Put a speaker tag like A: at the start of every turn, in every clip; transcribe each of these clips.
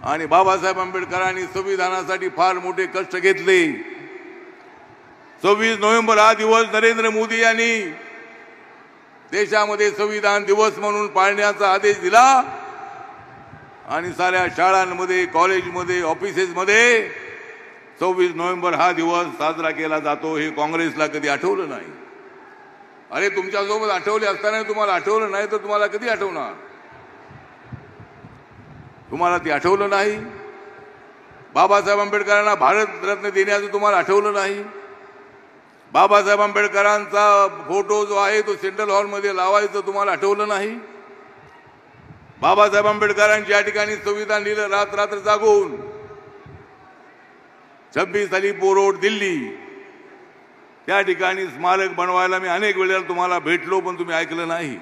A: आणि बाबासाहेब आंबेडकरांनी संविधानासाठी फार मोठे कष्ट घेतले। 26 नोव्हेंबर हा दिवस नरेंद्र मोदी यांनी देशामध्ये संविधान दिवस म्हणून पाळण्याचा आदेश दिला आणि साऱ्या शाळांमध्ये, कॉलेजमध्ये, ऑफिसेसमध्ये 26 नोव्हेंबर हा दिवस साजरा केला जातो। हे काँग्रेसला कधी आठवलं नाही। अरे तुमच्यासोबत आठवले असताना तुम्हाला आठवलं नाही तर तुम्हाला कधी आठवणार? तुम्हाला ते आठवलं नाही। बाबासाहेब आंबेडकरांना भारत रत्न देण्याचं तुम्हाला आठवलं नाही। बाबासाहेब आंबेडकरांचा फोटो जो आहे तो सेंट्रल हॉलमध्ये लावायचं तुम्हाला आठवलं नाही। बाबासाहेब आंबेडकरांनी या ठिकाणी संविधान लिहिलं रात रात्र जागून। 26 अलीपूर रोड दिल्ली त्या ठिकाणी स्मारक बनवायला मी अनेक वेळेला तुम्हाला भेटलो पण तुम्ही ऐकलं नाही।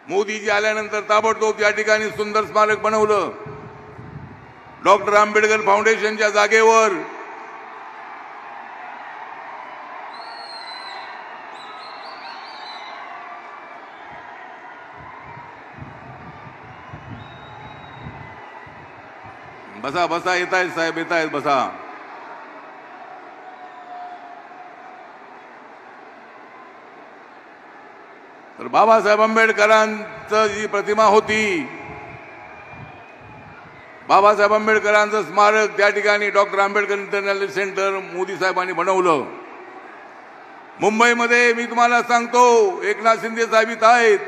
A: मोदीजी आल्यानंतर ताबडतोब या ठिकाणी सुंदर स्मारक बनवलं। डॉक्टर आंबेडकर फाउंडेशनच्या जागेवर बसा बसा, येत आहेत साहेब, येत आहेत, बसा। तर बाबासाहेब आंबेडकरांचं जी प्रतिमा होती, बाबासाहेब आंबेडकरांचं स्मारक त्या ठिकाणी doctor Ambedkar international centre Modi साहेबांनी बनवलं। मुंबईमध्ये मी तुम्हाला सांगतो, एकनाथ शिंदे साहेब इथं आहेत।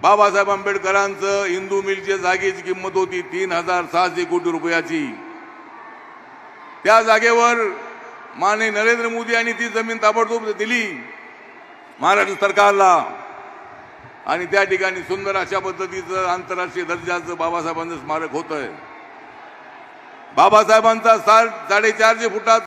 A: बाबासाहेब आंबेडकरांचं हिंदू मिलच्या जागेची किंमत होती 3600 कोटी रुपयाची। त्या जागेवर माननीय नरेंद्र मोदी यांनी ती जमीन ताबडतोब दिली महाराष्ट्र सरकारला आणि त्या ठिकाणी सुंदर अशा पद्धतीचं आंतरराष्ट्रीय दर्जाचं बाबासाहेबांचं स्मारक होतंय। बाबासाहेबांचा 450 फुटाचा